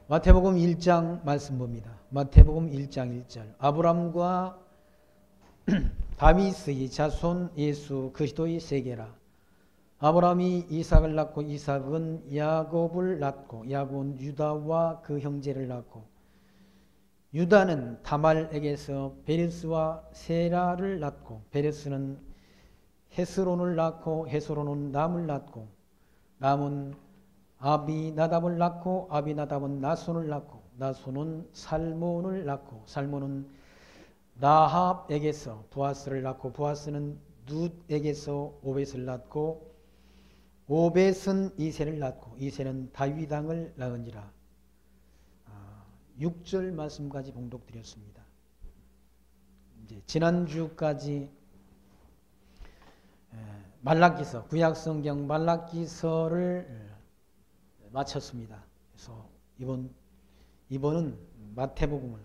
마태복음 1장 말씀 봅니다. 마태복음 1장 1절. 아브람과 다윗의 자손 예수 그리스도의 세계라. 아브라함이 이삭을 낳고 이삭은 야곱을 낳고 야곱은 유다와 그 형제를 낳고 유다는 다말에게서 베레스와 세라를 낳고 베레스는 헤스론을 낳고 헤스론은 남을 낳고 남은 아비나답을 낳고 아비나답은 나손을 낳고 나손은 살몬을 낳고 살몬은 라합에게서 부하스를 낳고 부하스는 룻에게서 오벳을 낳고 오벳은 이새를 낳고 이새는 다윗 왕을 낳은지라. 6절 말씀까지 봉독드렸습니다. 이제 지난주까지 말라기서 구약성경 말라기서를 마쳤습니다. 그래서 이번은 마태복음을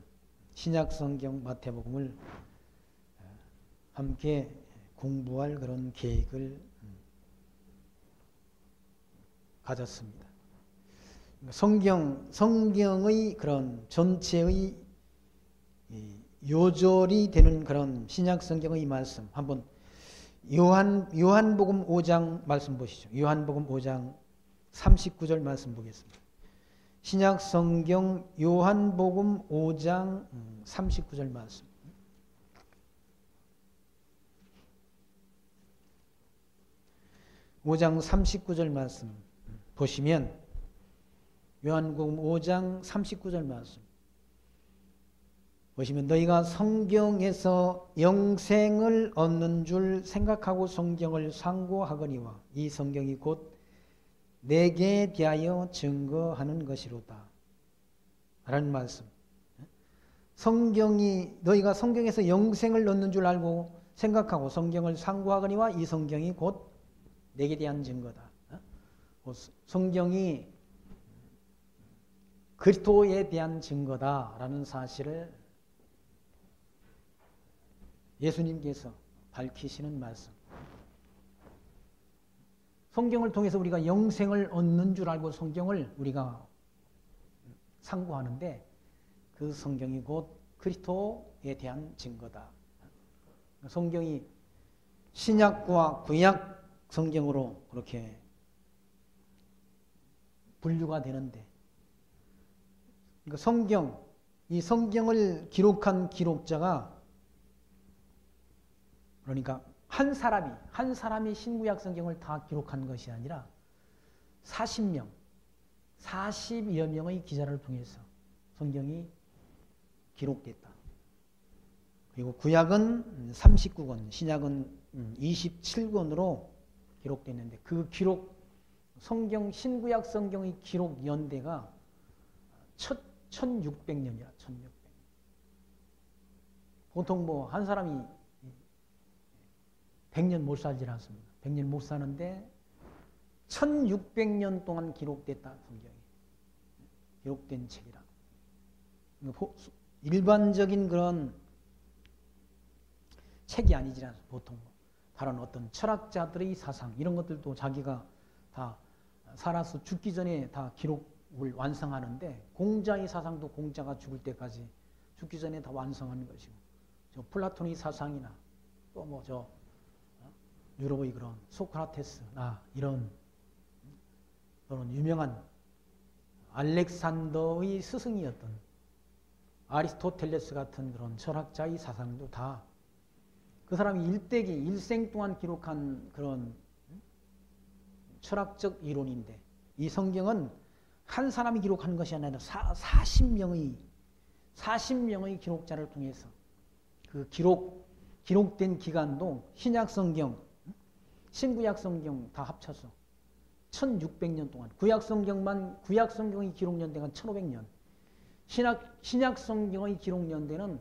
신약성경 마태복음을 함께 공부할 그런 계획을 가졌습니다. 성경의 그런 전체의 요절이 되는 그런 신약성경의 말씀 한번 요한복음 5장 말씀 보시죠. 요한복음 5장 39절 말씀 보겠습니다. 신약성경 요한복음 5장 39절 말씀. (5장 39절) 말씀 보시면 요한복음 5장 39절 말씀 보시면 너희가 성경에서 영생을 얻는 줄 생각하고 성경을 상고하거니와 이 성경이 곧 내게 대하여 증거하는 것이로다 라는 말씀. 너희가 성경에서 영생을 얻는 줄 알고 생각하고 성경을 상고하거니와 이 성경이 곧 내게 대한 증거다. 성경이 그리스도에 대한 증거다라는 사실을 예수님께서 밝히시는 말씀. 성경을 통해서 우리가 영생을 얻는 줄 알고 성경을 우리가 상고하는데 그 성경이 곧 그리스도에 대한 증거다. 성경이 신약과 구약 성경으로 그렇게 분류가 되는데 그러니까 이 성경을 기록한 기록자가 그러니까 한 사람이 신구약 성경을 다 기록한 것이 아니라 40여 명의 기자를 통해서 성경이 기록됐다. 그리고 구약은 39권, 신약은 27권으로 기록됐는데 그 기록 신구약 성경의 기록 연대가 1600년이야. 1600년. 보통 한 사람이 100년 못 살지 않습니다. 100년 못 사는데 1600년 동안 기록됐다. 성경이. 기록된 책이라. 일반적인 그런 책이 아니지 않습니까? 보통 다른 어떤 철학자들의 사상 이런 것들도 자기가 다 살아서 죽기 전에 다 기록을 완성하는데 공자의 사상도 공자가 죽을 때까지 죽기 전에 다 완성하는 것이고 플라톤의 사상이나 또 유럽의 그런 소크라테스나 이런 유명한 알렉산더의 스승이었던 아리스토텔레스 같은 그런 철학자의 사상도 다 그 사람이 일생 동안 기록한 그런 철학적 이론인데 이 성경은 한 사람이 기록한 것이 아니라 40명의 기록자를 통해서 그 기록된 기간도 신약 성경, 신구약 성경 다 합쳐서 1600년 동안 구약 성경의 기록 연대가 1500년 신약 성경의 기록 연대는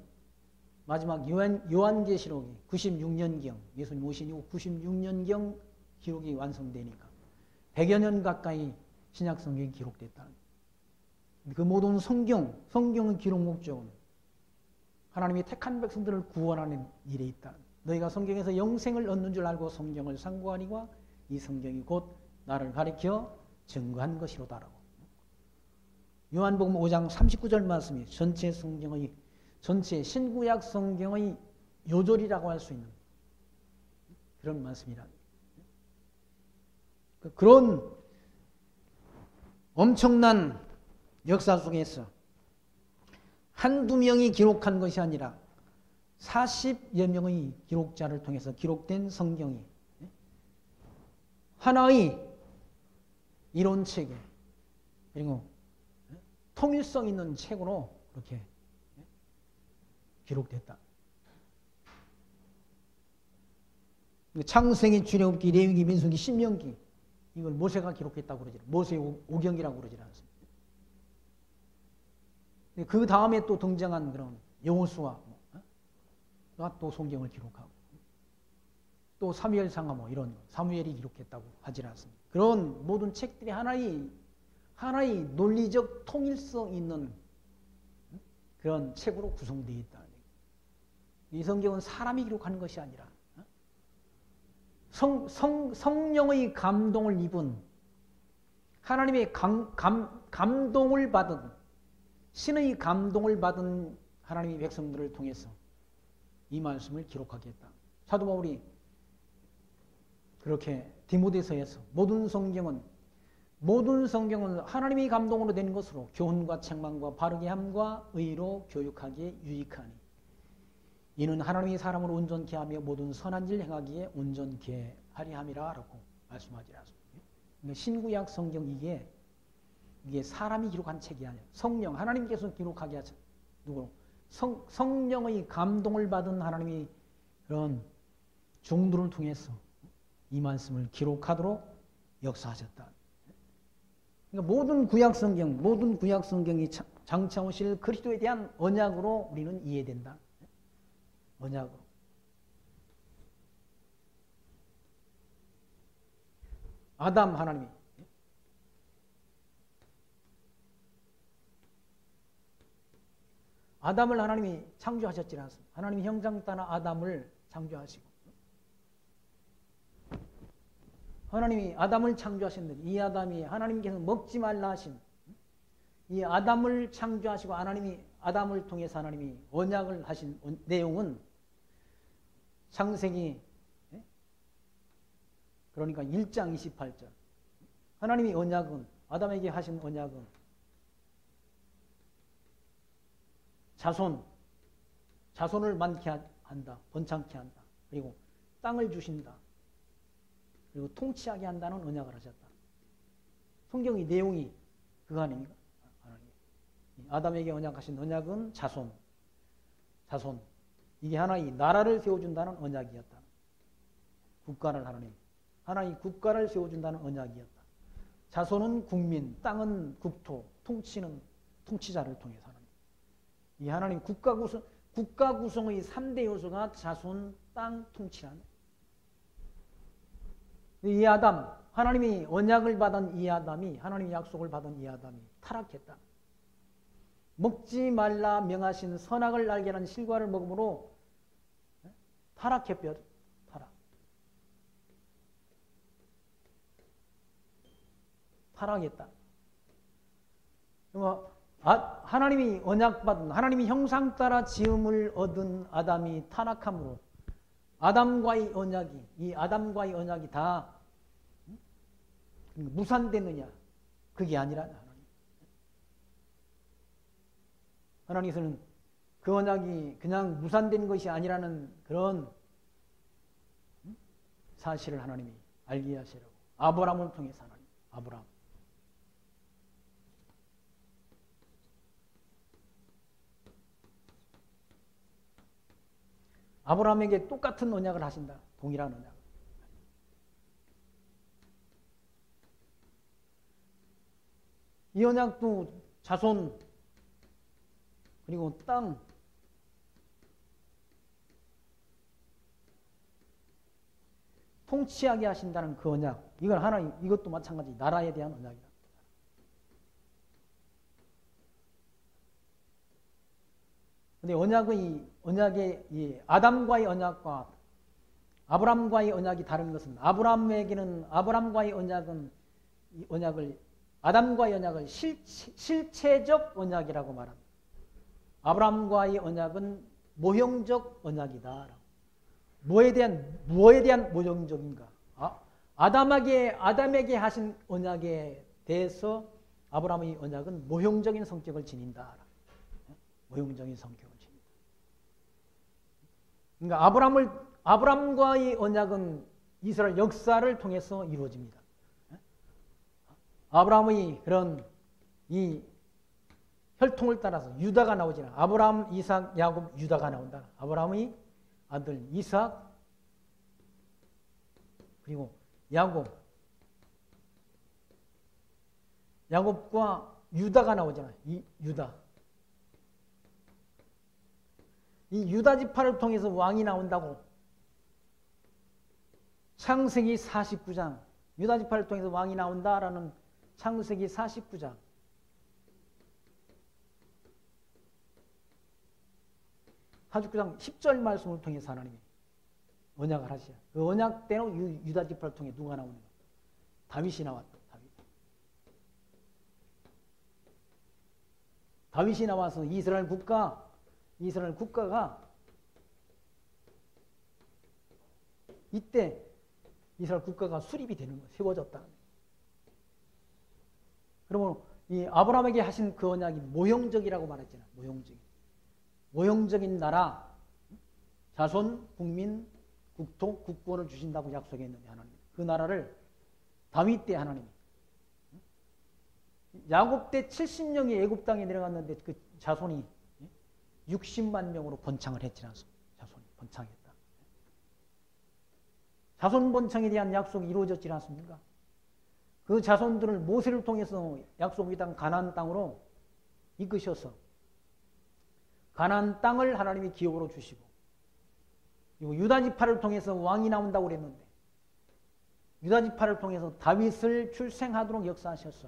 마지막 요한계시록이 96년경 예수님 오신 이후 96년경 기록이 완성되니까 100여 년 가까이 신약 성경이 기록됐다. 그 모든 성경의 기록 목적은 하나님이 택한 백성들을 구원하는 일에 있다. 너희가 성경에서 영생을 얻는 줄 알고 성경을 상고하니와 이 성경이 곧 나를 가리켜 증거한 것이로다라고. 요한복음 5장 39절 말씀이 전체 신구약 성경의 요절이라고 할 수 있는 그런 말씀이라. 그런 엄청난 역사 속에서 한두 명이 기록한 것이 아니라 40여 명의 기록자를 통해서 기록된 성경이 하나의 이론체계 그리고 통일성 있는 책으로 그렇게 기록됐다. 창세기, 출애굽기, 레위기, 민수기, 신명기 이걸 모세가 기록했다고 그러지 모세 오경이라고 그러지 않습니다. 그 다음에 또 등장한 그런 여호수아가 또 성경을 기록하고 또 사무엘상하 뭐 이런 사무엘이 기록했다고 하지 않습니다. 그런 모든 책들이 하나의 논리적 통일성 있는 그런 책으로 구성되어 있다. 이 성경은 사람이 기록하는 것이 아니라 성령의 감동을 입은 하나님의 감동을 받은 신의 감동을 받은 하나님의 백성들을 통해서 이 말씀을 기록하겠다. 사도 바울이 그렇게 디모데서에서 모든 성경은 하나님의 감동으로 된 것으로 교훈과 책망과 바르게 함과 의로 교육하기에 유익하니 이는 하나님의 사람을 온전케 하며 모든 선한 일 행하기에 온전케 하리 함이라 라고 말씀하지 않습니까? 그러니까 신구약 성경 이게 사람이 기록한 책이 아니에요. 성령 하나님께서 기록하게 하죠. 누구로? 성령의 감동을 받은 하나님이 그런 종들을 통해서 이 말씀을 기록하도록 역사하셨다. 그러니까 모든 구약 성경이 장차오실 그리스도에 대한 언약으로 우리는 이해된다. 언약으로. 아담 하나님이 아담을 하나님이 창조하셨지 않습니까? 하나님이 형상 따라 아담을 창조하시고 하나님이 아담을 창조하셨는데 이 아담이 하나님께서 먹지 말라 하신 이 아담을 창조하시고 하나님이 아담을 통해서 하나님이 언약을 하신 내용은 창세기 그러니까 1장 28절 하나님이 언약은 아담에게 하신 언약은 자손을 많게 한다. 번창케 한다. 그리고 땅을 주신다. 그리고 통치하게 한다는 언약을 하셨다. 성경의 내용이 그거 아닙니까? 아담에게 언약하신 언약은 자손. 이게 하나의 나라를 세워준다는 언약이었다. 국가를 하나의 국가를 세워준다는 언약이었다. 자손은 국민, 땅은 국토, 통치는 통치자를 통해서 하나님. 이 하나님 국가 구성의 3대 요소가 자손, 땅, 통치라는. 이 아담, 하나님이 언약을 받은 이 아담이, 하나님의 약속을 받은 이 아담이 타락했다. 먹지 말라 명하신 선악을 알게 하는 실과를 먹음으로 타락했다. 타락했다. 하나님이 언약받은 하나님이 형상 따라 지음을 얻은 아담이 타락함으로 아담과의 언약이 다 무산되느냐? 그게 아니라 하나님께서는 그 언약이 그냥 무산된 것이 아니라는 그런 사실을 하나님이 알게 하시라고. 아브라함을 통해서 하나님. 아브라함에게 똑같은 언약을 하신다. 동일한 언약. 이 언약도 자손 그리고 땅 통치하게 하신다는 그 언약. 이건 하나님 이것도 마찬가지 나라에 대한 언약이다. 근데 언약의 이 아담과의 언약과 아브람과의 언약이 다른 것은 아브람과의 언약은 이 언약을 아담과의 언약을 실체적 언약이라고 말합니다. 아브라함과의 언약은 모형적 언약이다. 뭐에 대한 모형적인가? 아담에게 하신 언약에 대해서 아브라함의 언약은 모형적인 성격을 지닌다. 모형적인 성격을 지닌다. 그러니까 아브라함과의 언약은 이스라엘 역사를 통해서 이루어집니다. 아브라함의 그런 이 혈통을 따라서 유다가 나오지 않아. 아브라함, 이삭, 야곱, 유다가 나온다. 아브라함의 아들 이삭 그리고 야곱과 유다가 나오잖아. 이 유다. 이 유다 지파를 통해서 왕이 나온다고. 창세기 49장. 유다 지파를 통해서 왕이 나온다라는 창세기 49장. 사주구장 10절 말씀을 통해서 하나님이 언약을 하시죠. 그 언약대로 유다 지파를 통해 누가 나오는 거야? 다윗이 나왔다. 다윗이 나와서 이스라엘 국가가 이때 이스라엘 국가가 수립이 되는 거예요. 세워졌다는 거예요. 그러면 이 아브라함에게 하신 그 언약이 모형적이라고 말했잖아요. 모형적인 나라, 자손, 국민, 국토, 국권을 주신다고 약속했는데 하나님. 그 나라를 다윗 때 하나님이 야곱 때 70명이 애굽 땅에 내려갔는데 그 자손이 60만 명으로 번창을 했지 않습니까? 자손이 번창했다. 자손 번창에 대한 약속이 이루어졌지 않습니까? 그 자손들을 모세를 통해서 약속의 땅 가나안 땅으로 이끄셔서 가나안 땅을 하나님이 기업으로 주시고 그리고 유다 지파를 통해서 왕이 나온다고 그랬는데 유다 지파를 통해서 다윗을 출생하도록 역사하셨어.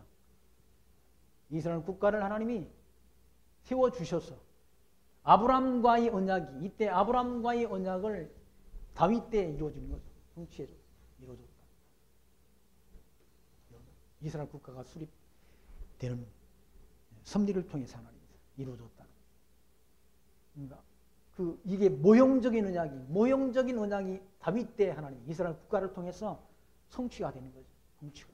이스라엘 국가를 하나님이 세워주셨어. 아브람과의 언약이 이때 아브람과의 언약을 다윗 때 이루어진 거죠. 성취해서 이루어졌다. 이스라엘 국가가 수립되는 섭리를 통해서 하나님이 이루어졌다. 그러니까 이게 모형적인 언약이 다윗 때 하나님 이스라엘 국가를 통해서 성취가 되는 거죠. 성취가.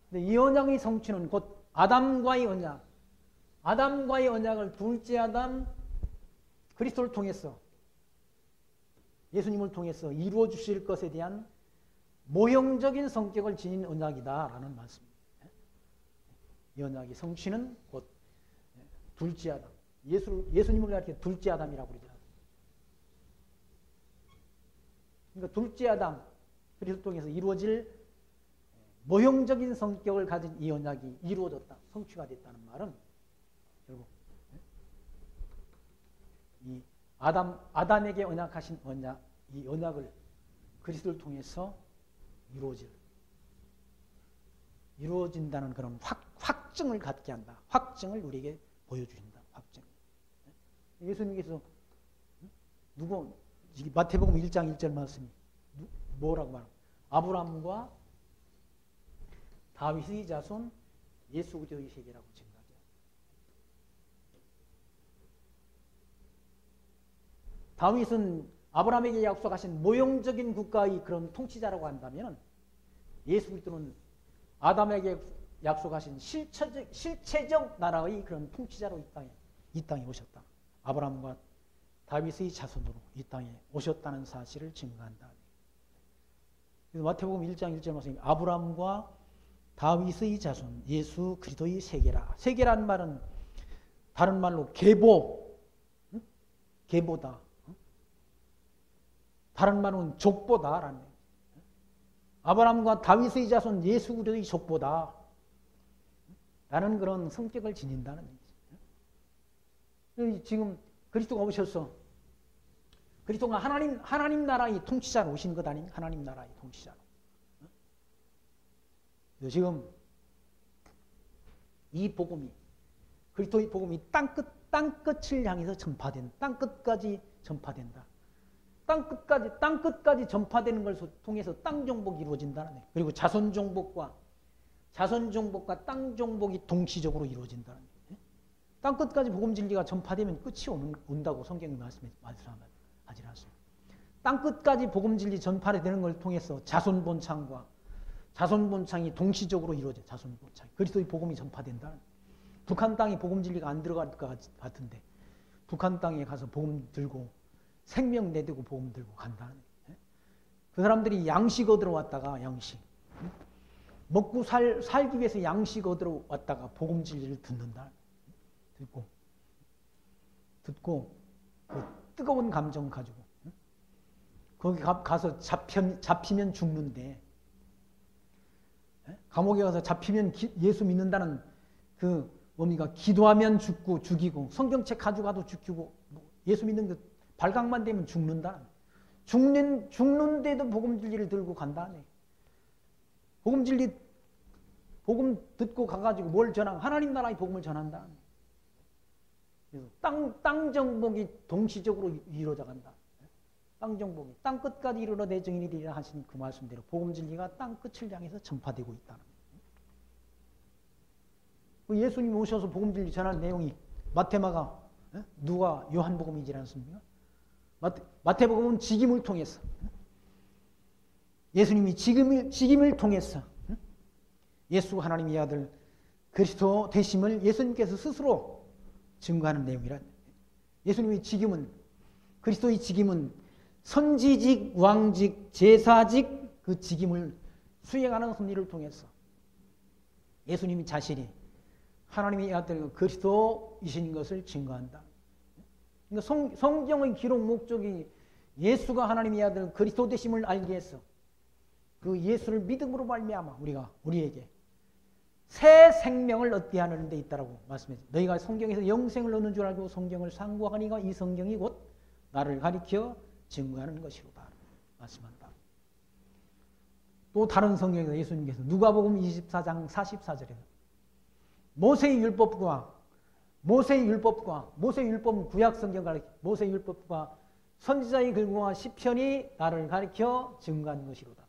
근데 이 언약의 성취는 곧 아담과의 언약을 둘째 아담 그리스도를 통해서 예수님을 통해서 이루어 주실 것에 대한 모형적인 성격을 지닌 언약이다라는 말씀입니다. 이 언약의 성취는 곧 둘째 아담. 예수님을 가리켜 둘째 아담이라고 그러잖아요. 그러니까 둘째 아담 그리스도 통해서 이루어질 모형적인 성격을 가진 이 언약이 이루어졌다, 성취가 됐다는 말은 결국 이 아담에게 언약하신 이 언약을 그리스도를 통해서 이루어진다는 그런 확증을 갖게 한다. 확증을 우리에게 보여주신다. 확증. 예수님께서 마태복음 1장 1절 말씀이 뭐라고 말합니까? 아브라함과 다윗의 자손 예수 그리스도의 세계라고 증거하죠. 다윗은 아브라함에게 약속하신 모형적인 국가의 그런 통치자라고 한다면 예수 그리스도는 아담에게 약속하신 실체적 나라의 그런 통치자로 이 땅에 오셨다. 아브라함과 다윗의 자손으로 이 땅에 오셨다는 사실을 증거한다. 마태복음 1장 1절 말씀이 아브라함과 다윗의 자손 예수 그리스도의 세계라. 세계라는 말은 다른 말로 계보다. 다른 말은 족보다라는 거예요. 아브라함과 다윗의 자손 예수 그리스도의 족보다 라는 그런 성격을 지닌다는 얘기죠. 지금 그리스도가 오셔서 그리스도가 하나님 나라의 통치자로 오신 것 아닙니까? 하나님 나라의 통치자로. 지금 이 복음이 그리스도의 복음이 땅끝을 향해서 땅끝까지 전파된다. 땅끝까지 전파되는 걸 통해서 땅 정복이 이루어진다는 거예요. 그리고 자손 정복과 자손 정복과 땅 정복이 동시적으로 이루어진다는 거예요. 땅 끝까지 복음 진리가 전파되면 끝이 온다고 성경이 말씀하지 않습니다. 땅 끝까지 복음 진리 전파되는 걸 통해서 자손 본창과 자손 본창이 동시적으로 이루어져요. 자손 본창. 그리스도의 복음이 전파된다는 거예요. 북한 땅에 복음 진리가 안 들어갈 것 같은데 북한 땅에 가서 복음 들고 생명 내대고 복음 들고 간다는 거예요. 그 사람들이 양식 얻으러 왔다가 양식 먹고 살기 위해서 양식 얻으러 왔다가 복음 진리를 듣는다. 듣고 그 뜨거운 감정 가지고 거기 가서 잡히면 죽는데 감옥에 가서 잡히면 예수 믿는다는 그 뭡니까 기도하면 죽고 죽이고 성경책 가져가도 죽이고 예수 믿는 그 발각만 되면 죽는다. 죽는데도 복음 진리를 들고 간다네. 복음 진리 복음 듣고 가가지고 뭘 전한 하나님 나라의 복음을 전한다. 그래서 땅 정복이 동시적으로 이루어져 간다. 땅 정복이 땅 끝까지 이르러 내 증인이 되리라 하신 그 말씀대로 복음 진리가 땅 끝을 향해서 전파되고 있다는 거예요. 예수님이 오셔서 복음 진리 전하는 내용이 마태마가 누가 요한복음이지 않습니까? 마태복음은 직임을 통해서 예수님이 직임을 통해서 예수 하나님의 아들 그리스도 되심을 예수님께서 스스로 증거하는 내용이라. 예수님의 직임은 그리스도의 직임은 선지직, 왕직, 제사직 그 직임을 수행하는 섭리를 통해서 예수님이 자신이 하나님의 아들 그리스도이신 것을 증거한다. 그러니까 성경의 기록 목적이 예수가 하나님의 아들 그리스도 되심을 알게 해서 그 예수를 믿음으로 말미암아 우리에게 새 생명을 얻게 하는 데 있다라고 말씀했어요. 너희가 성경에서 영생을 얻는 줄 알고 성경을 상고하니가 이 성경이 곧 나를 가리켜 증거하는 것이로다 말씀한다. 또 다른 성경에서 예수님께서 누가복음 24장 44절에 모세의 율법과 모세의 율법은 구약 성경 가리켜 모세의 율법과 선지자의 글과 시편이 나를 가리켜 증거한 것이로다.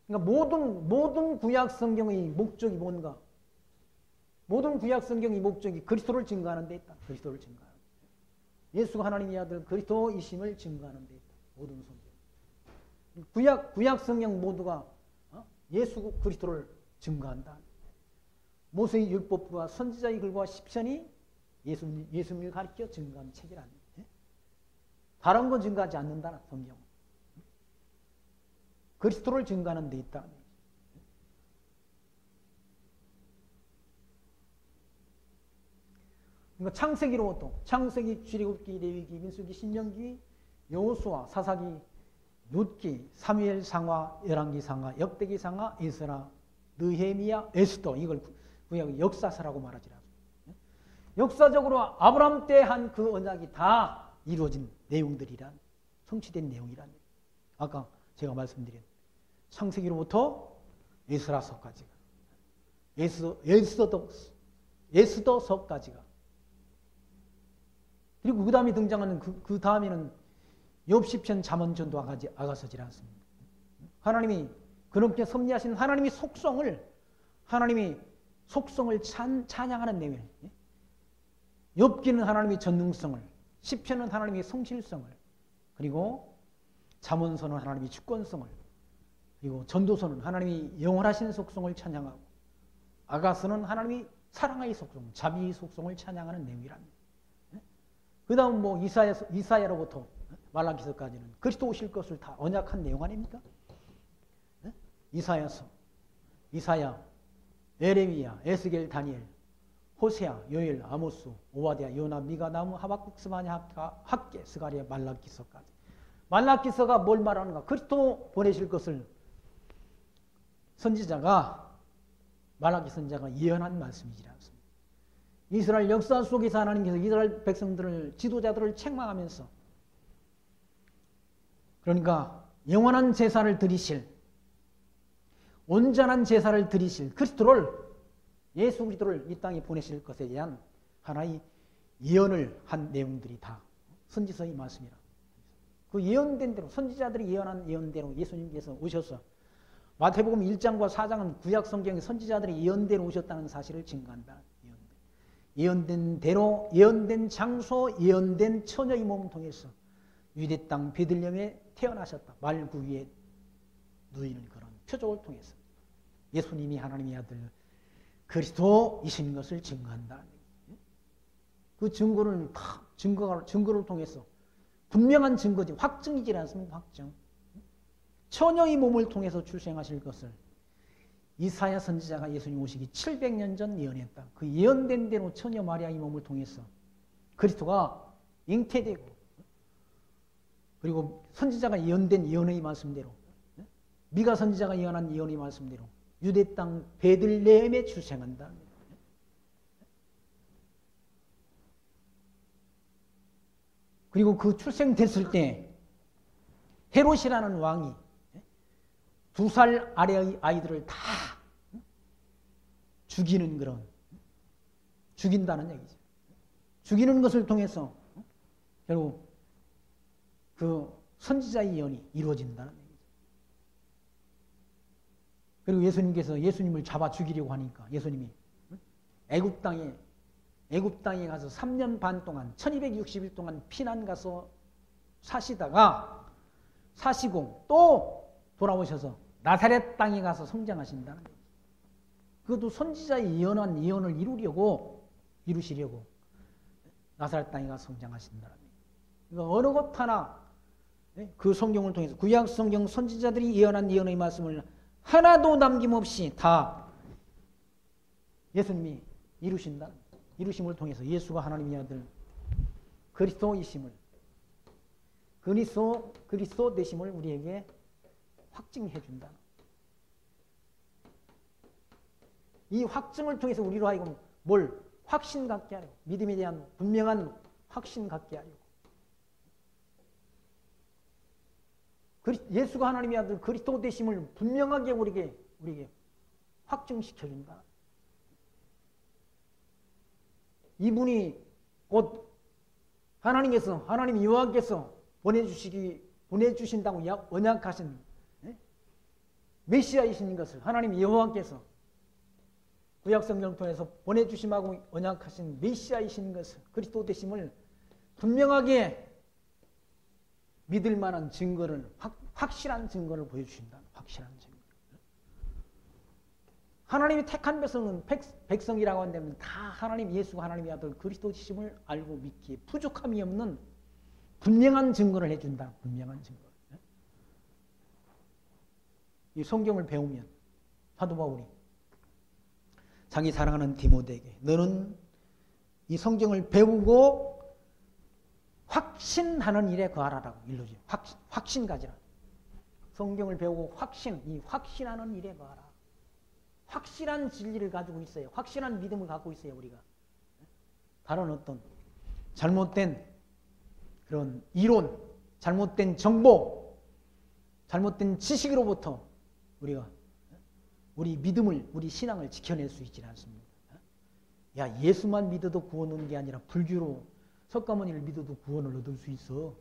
그러니까 모든 구약 성경의 목적이 뭔가? 모든 구약 성경의 목적이 그리스도를 증거하는 데 있다. 그리스도를 증거하는 데. 예수가 하나님의 아들 그리스도이심을 증거하는 데 있다. 모든 성경. 구약 성경 모두가 예수 그리스도를 증거한다. 모세의 율법과 선지자의 글과 시편이 예수님을 가리켜 증거한 책이라는 거예요. 다른 건 증거하지 않는다는 성경. 그리스도를 증거하는 데 있다. 그러니까 창세기로부터 창세기, 출애굽기, 레위기, 민수기, 신명기, 여호수아, 사사기, 룻기, 사무엘 상하, 열왕기 상하, 역대기 상하, 에스라, 느헤미야, 에스더 이걸 구약의 역사서라고 말하지 않습니까? 역사적으로 아브라함 때 한 그 언약이 다 이루어진 내용들이란 성취된 내용이란 아까 제가 말씀드린 창세기로부터 에스라서까지가 에스더서까지가 그리고 그 다음에 등장하는 그 다음에는 욥시편, 잠언전도 아가서질 않습니다. 하나님이 그렇게 섭리하신 하나님의 속성을 찬양하는 내용이에요. 욥기는 하나님의 전능성을, 시편은 하나님의 성실성을, 그리고 잠언서는 하나님의 주권성을, 그리고 전도서는 하나님의 영원하신 속성을 찬양하고, 아가서는 하나님의 사랑의 속성, 자비의 속성을 찬양하는 내용이랍니다. 그 다음 이사야로부터 말라기서까지는 그리스도 오실 것을 다 언약한 내용 아닙니까? 이사야, 에레미야, 에스겔, 다니엘, 호세아, 요엘, 아모스, 오바댜, 요나, 미가, 나무, 하박국, 스바냐, 학개, 스가랴, 말라기서까지. 말라기서가 뭘 말하는가? 그리스도 보내실 것을 말라기 선지자가 예언한 말씀이지 않습니까? 이스라엘 역사 속에서 하나님께서 이스라엘 백성들을, 지도자들을 책망하면서 그러니까 영원한 제사를 드리실, 온전한 제사를 드리실 예수 그리스도를 이 땅에 보내실 것에 대한 하나의 예언을 한 내용들이 다 선지서의 말씀이라. 그 예언된 대로 선지자들이 예언한 예언대로 예수님께서 오셔서 마태복음 1장과 4장은 구약 성경의 선지자들이 예언대로 오셨다는 사실을 증거한다. 예언된 대로, 예언된 장소, 예언된 처녀의 몸을 통해서 유대 땅 베들레헴에 태어나셨다. 말구 위에 누이는 그런 표적을 통해서 예수님이 하나님의 아들 그리스도이신 것을 증거한다. 그 증거를 다 증거를 통해서 분명한 증거지, 확증이지 않습니까? 확증. 처녀의 몸을 통해서 출생하실 것을 이사야 선지자가 예수님 오시기 700년 전 예언했다. 그 예언된 대로 처녀 마리아의 몸을 통해서 그리스도가 잉태되고, 그리고 선지자가 예언된 예언의 말씀대로, 미가 선지자가 예언한 예언의 말씀대로 유대 땅 베들레헴에 출생한다. 그리고 그 출생됐을 때 헤롯이라는 왕이 2살 아래의 아이들을 다 죽이는 그런, 죽인다는 얘기죠. 죽이는 것을 통해서 결국 그 선지자의 예언이 이루어진다는 얘기죠. 그리고 예수님께서 예수님을 잡아 죽이려고 하니까 예수님이 애굽 땅에 가서 3년 반 동안 1260일 동안 피난 가서 사시고 또 돌아오셔서 나사렛 땅에 가서 성장하신다는 거예요. 그것도 선지자의 예언한 예언을 이루시려고 나사렛 땅에 가서 성장하신다는 거예요. 그러니까 어느 것 하나 그 성경을 통해서 구약 성경 선지자들이 예언한 예언의 말씀을 하나도 남김없이 다 예수님이 이루심을 통해서 예수가 하나님의 아들 그리스도이심을, 그리스도 되심을 우리에게 확증해 준다. 이 확증을 통해서 우리로 하여금 뭘 확신 갖게 하려고, 믿음에 대한 분명한 확신 갖게 하려고, 예수가 하나님의 아들 그리스도 되심을 분명하게 우리에게 확증시켜 준다. 이분이 곧 하나님 여호와께서 보내주신다고 언약하신 메시아이신 것을 하나님 여호와께서 구약 성경을 통해서 보내주심하고 언약하신 메시아이신 것을, 그리스도 되심을 분명하게 믿을 만한 증거를, 확실한 증거를 보여주신다. 확실한 증거. 하나님이 택한 백성이라고 한다면 다 하나님, 예수가 하나님의 아들 그리스도이심을 알고 믿기에 부족함이 없는 분명한 증거를 해준다. 분명한 증거. 이 성경을 배우면 사도 바울이 자기 사랑하는 디모데에게 너는 이 성경을 배우고 확신하는 일에 거하라라고 일러줘요. 확신 가지라. 성경을 배우고 확신하는 일에 거하라. 확실한 진리를 가지고 있어요. 확실한 믿음을 갖고 있어요, 우리가. 다른 어떤 잘못된 그런 이론, 잘못된 정보, 잘못된 지식으로부터 우리가 우리 믿음을, 우리 신앙을 지켜낼 수 있지 않습니다. 야, 예수만 믿어도 구원 얻는 게 아니라 불교로 석가모니를 믿어도 구원을 얻을 수 있어.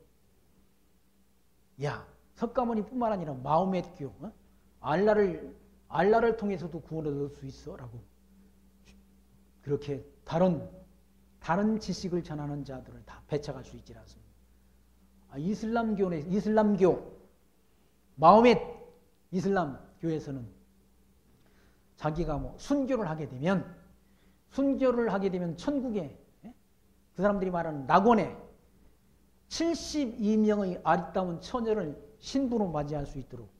야, 석가모니뿐만 아니라 마호메트교, 알라를 통해서도 구원을 얻을 수 있어. 라고 그렇게 다른 지식을 전하는 자들을 다 배척할 수 있지 않습니다. 이슬람교, 마호메트 이슬람 교에서는 자기가 순교를 하게 되면 천국에 그 사람들이 말하는 낙원에 72명의 아리따운 처녀를 신부로 맞이할 수 있도록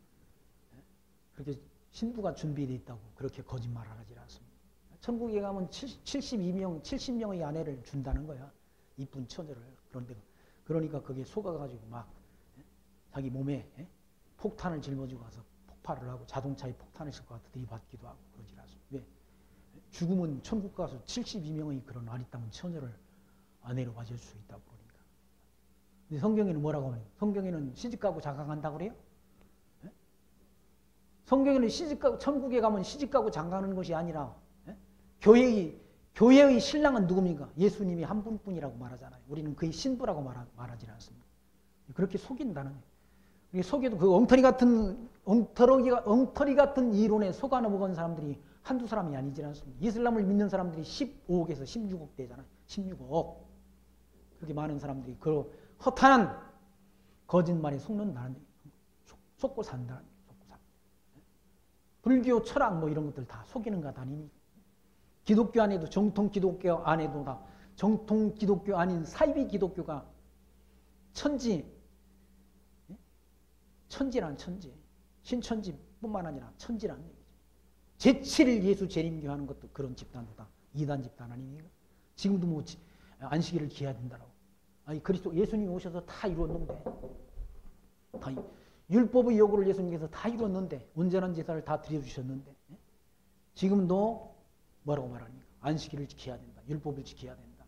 그렇게 신부가 준비되어 있다고 그렇게 거짓말을 하지 않습니다. 천국에 가면 70명의 아내를 준다는 거야. 이쁜 처녀를. 그러니까 거기에 속아가지고 막 자기 몸에 폭탄을 짊어지고 가서 폭발을 하고 자동차에 폭탄을 싣고 가서 들이받기도 하고 그러지 않습니다. 왜? 죽으면 천국 가서 72명의 그런 아리따운 처녀를 아내로 맞을 수 있다고 그러니까. 근데 성경에는 뭐라고 하냐? 성경에는 시집가고 장가간다고 그래요? 성경에는 천국에 가면 시집가고 장가가는 것이 아니라 교회의 신랑은 누굽니까? 예수님이 한 분뿐이라고 말하잖아요. 우리는 그의 신부라고 말하지 않습니다. 그렇게 속인다는 거예요. 속에도 그 엉터리 같은 이론에 속아 넘어간 사람들이 한두 사람이 아니지 않습니다. 이슬람을 믿는 사람들이 15억에서 16억 되잖아요. 16억. 그렇게 많은 사람들이 그 허탄한 거짓말에 속는다는 얘기. 속고 산다는 얘기. 속고 산다. 불교 철학 뭐 이런 것들 다 속이는 것 아니니. 기독교 안에도 정통 기독교 안에도 다 정통 기독교 아닌 사이비 기독교가 천지란 천지. 신천지뿐만 아니라 천지라는 얘기죠. 제7일 예수 재림교하는 것도 그런 집단도 다 이단 집단 아닙니까? 지금도 뭐 안식일을 기해야 된다라고. 아니 그리스도 예수님이 오셔서 다 이루었는데, 다 율법의 요구를 예수님께서 다 이루었는데, 온전한 제사를 다 드려주셨는데, 지금도 뭐라고 말합니까? 안식일을 지켜야 된다. 율법을 지켜야 된다.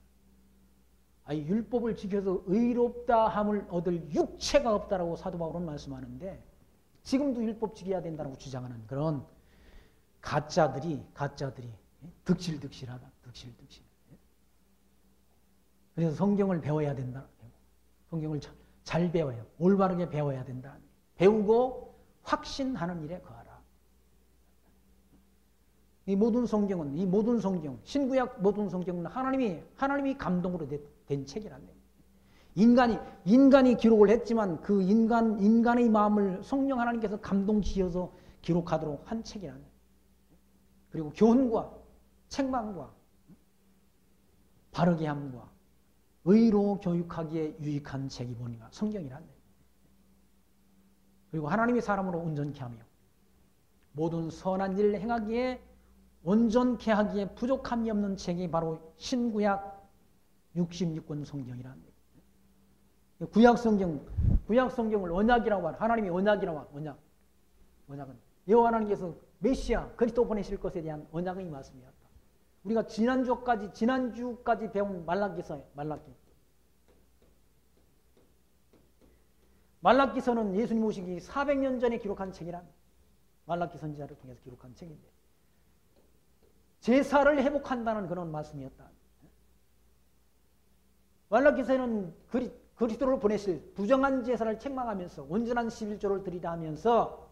아니 율법을 지켜서 의롭다 함을 얻을 육체가 없다라고 사도 바울은 말씀하는데, 지금도 율법 지켜야 된다고 주장하는 그런 가짜들이 득실득실하다. 득실득실. 그래서 성경을 배워야 된다. 성경을 잘 배워요. 올바르게 배워야 된다. 배우고 확신하는 일에 거하라. 이 모든 성경, 신구약 모든 성경은 하나님이 감동으로 된 책이란데. 인간이 기록을 했지만 그 인간의 마음을 성령 하나님께서 감동 지어서 기록하도록 한 책이란데. 그리고 교훈과 책망과 바르게 함과 의로 교육하기에 유익한 책이 보니까 성경이란데. 그리고 하나님이 사람으로 온전케 하며 모든 선한 일을 행하기에 온전케 하기에 부족함이 없는 책이 바로 신구약 66권 성경이란데. 구약 성경을 언약이라고 하는, 하나님이 언약이라고 하는, 언약은 여호와 하나님께서 메시아 그리스도 보내실 것에 대한 언약의 말씀이었다. 우리가 지난주까지 배운 말라기서예요. 말라기서는 예수님 오시기 400년 전에 기록한 책이란, 말라기 선지자를 통해서 기록한 책인데, 제사를 회복한다는 그런 말씀이었다. 말라기서는 그리스도를 보내실 부정한 제사를 책망하면서 온전한 11조를 드리다 하면서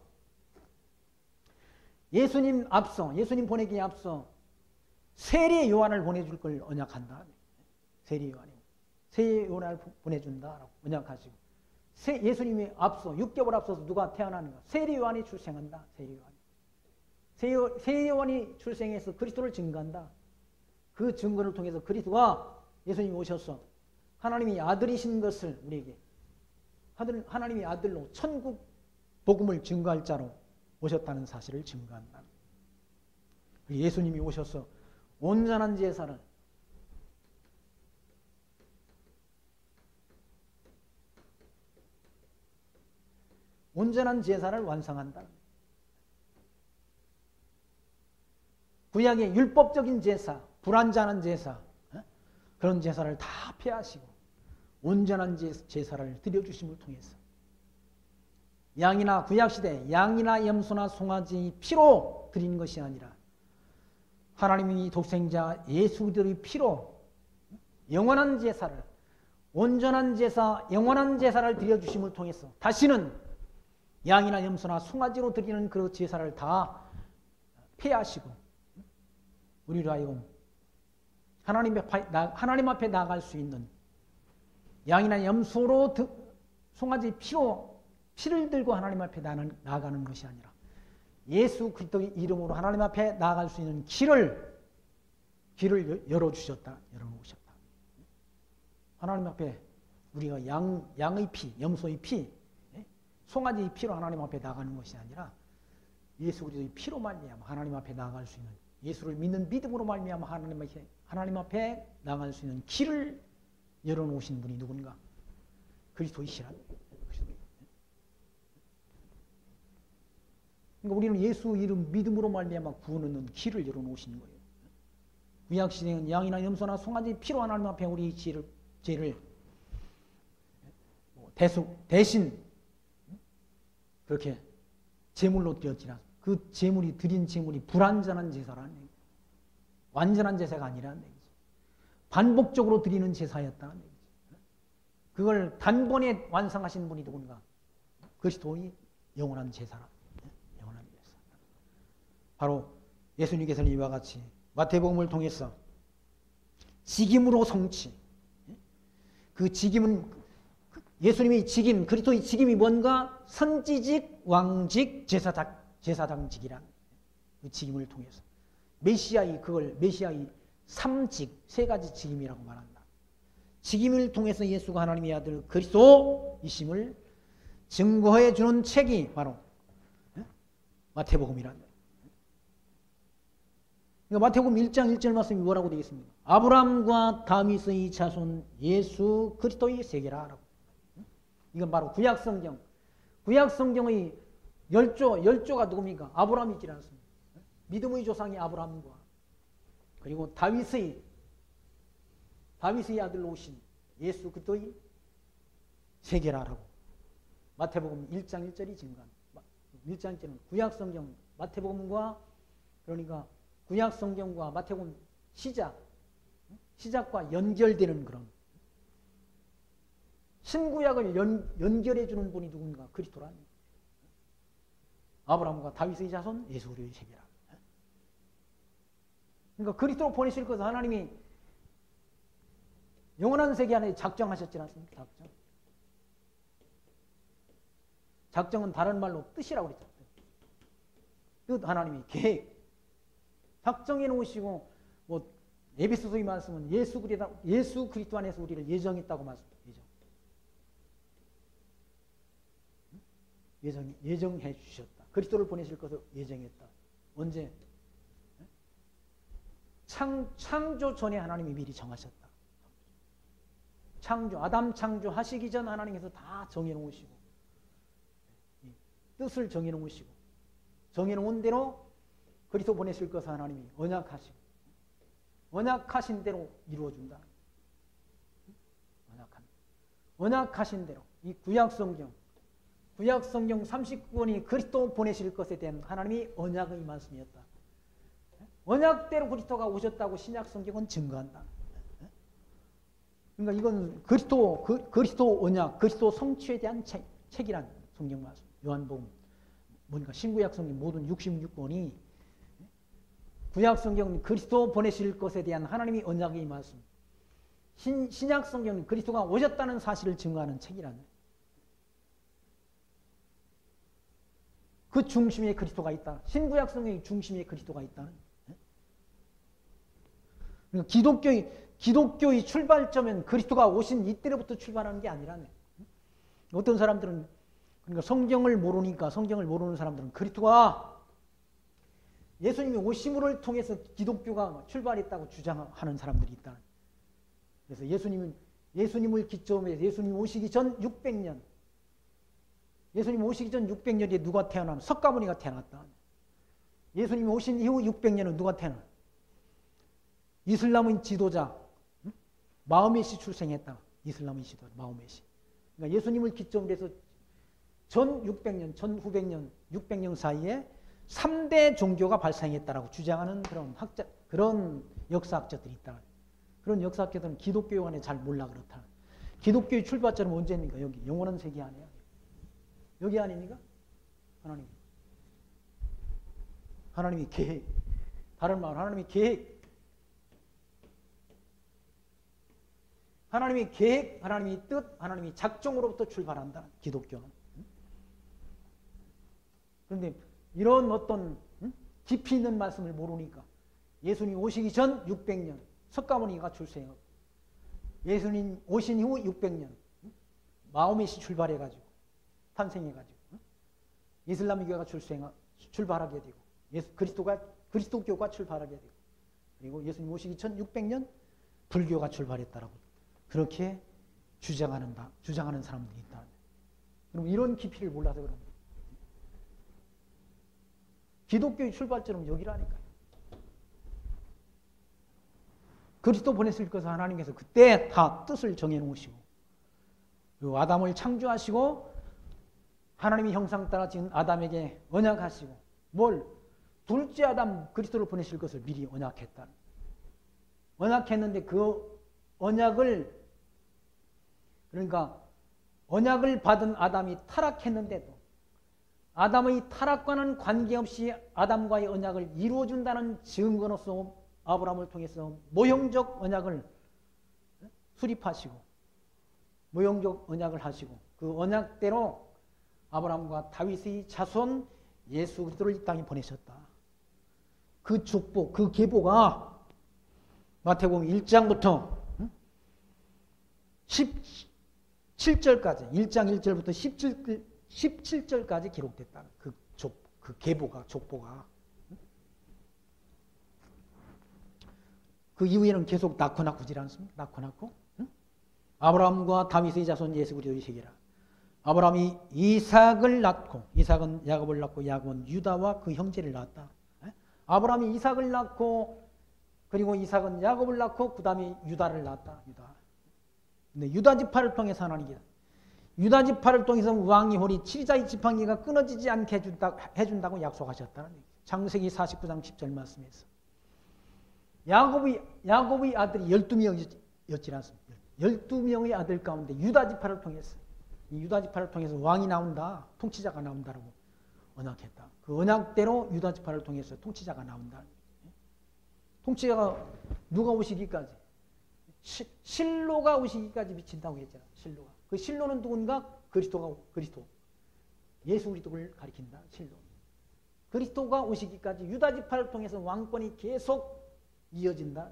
예수님 보내기에 앞서 세례 요한을 보내줄 걸 언약한다. 세례 요한을 보내준다라고 언약하시고, 예수님이 앞서 6개월 앞서서 누가 태어나는가? 세례 요한이 출생한다. 세례 요한이 출생해서 그리스도를 증거한다. 그 증거를 통해서 그리스도가 예수님이 오셔서 하나님이 아들이신 것을 우리에게 하나님의 아들로 천국 복음을 증거할 자로 오셨다는 사실을 증거한다. 예수님이 오셔서 온전한 제사를 완성한다. 구약의 율법적인 제사, 불완전한 제사, 그런 제사를 다 폐하시고 온전한 제사를 드려주심을 통해서 구약시대 양이나 염소나 송아지 피로 드리는 것이 아니라 하나님이 독생자 예수 그리스도의 피로 영원한 제사를, 온전한 제사, 영원한 제사를 드려주심을 통해서 다시는 양이나 염소나 송아지로 드리는 그 제사를 다 폐하시고 우리로 하여금 하나님 앞에 나아갈 수 있는 양이나 염소로 송아지 피를 들고 하나님 앞에 나아가는 것이 아니라 예수 그리스도의 이름으로 하나님 앞에 나아갈 수 있는 길을 열어주셨다. 열어놓으셨다. 하나님 앞에 우리가 양의 피, 염소의 피, 송아지의 피로 하나님 앞에 나가는 것이 아니라 예수 그리스도의 피로 말미암아 하나님 앞에 나아갈 수 있는, 예수를 믿는 믿음으로 말미암아 하나님 앞에 나아갈 수 있는 길을 열어놓으신 분이 누군가? 그리스도이시라. 그러니까 우리는 예수 이름 믿음으로 말미암아 구원 얻는 길을 열어놓으신 거예요. 구약 시대는 양이나 염소나 송아지 피로 하나님 앞에 우리 죄를 대신 그렇게 제물로 드렸지라. 그 제물이 드린 제물이 불완전한 제사라는 얘기죠. 완전한 제사가 아니라는 얘기죠. 반복적으로 드리는 제사였다는 얘기죠. 그걸 단번에 완성하신 분이 누군가? 그리스도의 영원한 제사라. 영원한 제사. 바로 예수님께서는 이와 같이 마태복음을 통해서 직임으로 성취. 그 직임은 예수님의 직임, 그리스도의 직임이 뭔가 선지직, 왕직, 제사장직이란 그 직임을 통해서 그걸 메시아의 삼직, 세 가지 직임이라고 말한다. 직임을 통해서 예수가 하나님의 아들 그리스도이심을 증거해 주는 책이 바로 마태복음이란 거예요. 그러니까 마태복음 1장 1절 말씀이 뭐라고 되어 있습니까? 아브라함과 다윗의 자손 예수 그리스도의 세계라. 이건 바로 구약성경. 구약성경의 열조가 누굽니까? 아브라함이지 않습니까? 믿음의 조상이 아브라함과 그리고 다윗의 아들로 오신 예수 그리스도의 세계라라고 마태복음 1장 1절이 증거합니다. 1장 1절은 구약성경 마태복음과 그러니까 구약성경과 마태복음 시작과 연결되는 그런 신구약을 연결해 주는 분이 누군가? 그리스도라는 아브라함과 다윗의 자손 예수 그리스도의 세계라. 그러니까 그리스도로 보내실 것을 하나님이 영원한 세계 안에 작정하셨지 않습니까? 작정은 다른 말로 뜻이라고 그랬죠. 뜻 하나님이 계획 작정해 놓으시고 뭐 에베소서의 말씀은 예수 그리스도 안에서 우리를 예정했다고 말씀해요. 예정해 주셨다. 그리스도를 보내실 것을 예정했다. 언제? 창조 전에 하나님이 미리 정하셨다. 아담 창조하시기 전 하나님께서 다 정해놓으시고 뜻을 정해놓으시고 정해놓은 대로 그리스도 보내실 것을 하나님이 언약하신 대로 이루어준다. 언약하신 대로 이 구약성경 39권이 그리스도 보내실 것에 대한 하나님이 언약의 말씀이었다. 언약대로 그리스도가 오셨다고 신약성경은 증거한다. 그러니까 이건 그리스도 언약, 그리스도 성취에 대한 책이란 성경 말씀. 요한복음, 뭔가 신구약성경 모든 66권이 구약성경은 그리스도 보내실 것에 대한 하나님의 언약의 말씀. 신약성경은 그리스도가 오셨다는 사실을 증거하는 책이란 그 중심에 그리스도가 있다. 신구약 성경의 중심에 그리스도가 있다는. 그러니까 기독교의 출발점은 그리스도가 오신 이때로부터 출발하는 게 아니라네. 어떤 사람들은 그러니까 성경을 모르는 사람들은 그리스도가 예수님이 오심을 통해서 기독교가 출발했다고 주장하는 사람들이 있다. 그래서 예수님을 기점으로 해서 예수님 오시기 전 600년 예수님 오시기 전 600년에 누가 태어나면 석가모니가 태어났다. 예수님 오신 이후 600년은 누가 태어나? 이슬람의 지도자 마호메시 출생했다. 이슬람의 지도자 마호메시. 그러니까 예수님을 기점으로 해서 전 600년, 전 후백년, 600년 사이에 3대 종교가 발생했다라고 주장하는 그런 역사학자들이 있다. 그런 역사학자들은 기독교 안에 잘 몰라 그렇다. 기독교의 출발점은 언제입니까? 여기 영원한 세계 아니야. 여기 아닙니까? 하나님이 계획. 다른 말로 하나님이 계획. 하나님이 계획, 하나님이 뜻, 하나님이 작정으로부터 출발한다. 기독교는. 그런데 이런 어떤 깊이 있는 말씀을 모르니까 예수님 오시기 전 600년 석가모니가 출생하고 예수님 오신 이후 600년 마호메시 출발해가지고 탄생해가지고 이슬람교가 출발하게 되고 그리스도교가 출발하게 되고 그리고 예수님 오시기 전 600년 불교가 출발했다라고 그렇게 주장하는 사람들이 있다. 그럼 이런 깊이를 몰라서 그럽니다. 기독교의 출발점은 여기라니까요. 그리스도 보냈을 것을 하나님께서 그때 다 뜻을 정해놓으시고 그리고 아담을 창조하시고 하나님의 형상 따라 지은 아담에게 언약하시고 둘째 아담 그리스도를 보내실 것을 미리 언약했다. 언약했는데 그 언약을 그러니까 언약을 받은 아담이 타락했는데도 아담의 타락과는 관계없이 아담과의 언약을 이루어준다는 증거로서 아브라함을 통해서 모형적 언약을 수립하시고 모형적 언약을 하시고 그 언약대로 아브라함과 다윗의 자손 예수 그리스도를 이 땅에 보내셨다. 그 축복, 그 계보가 마태복음 1장부터 17절까지 1장 1절부터 17절까지 기록됐다. 그 계보가 족보가. 그 이후에는 계속 낳고 지지 않습니까? 낳고 아브라함과 다윗의 자손 예수 그리스도의 세계라. 아브라함이 이삭을 낳고 이삭은 야곱을 낳고 야곱은 유다와 그 형제를 낳았다. 아브라함이 이삭을 낳고 그리고 이삭은 야곱을 낳고 그 다음에 유다를 낳았다. 근데 유다 지파를 통해서 하나님이 유다 지파를 통해서 왕이 홀이 7자의 지팡이가 끊어지지 않게 해준다고 약속하셨다는 얘기죠. 창세기 49장 10절 말씀에서 야곱의 아들이 12명이었지 않습니까? 12명의 아들 가운데 유다 지파를 통해서 이 유다 지파를 통해서 왕이 나온다, 통치자가 나온다라고 언약했다. 그 언약대로 유다 지파를 통해서 통치자가 나온다. 통치자가 누가 오시기까지? 실로가 오시기까지 미친다고 했잖아. 실로가. 그 실로는 누군가? 그리스도. 예수 그리스도를 가리킨다. 실로. 그리스도가 오시기까지 유다 지파를 통해서 왕권이 계속 이어진다.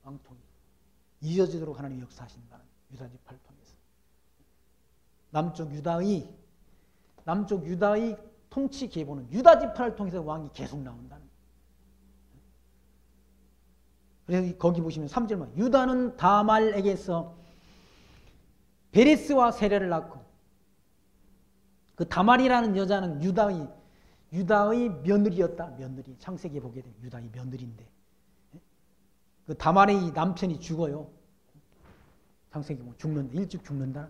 왕통이 이어지도록 하나님 역사하신다. 유다 지파를 통해서. 남쪽 유다의 통치 계보는 유다 지파를 통해서 왕이 계속 나온다는. 그래서 거기 보시면 3절만 유다는 다말에게서 베레스와 세레를 낳고 그 다말이라는 여자는 유다의 며느리였다. 며느리. 창세기에 보게 되면 유다의 며느리인데 그 다말의 남편이 죽어요. 창세기 보면 죽는다. 일찍 죽는다.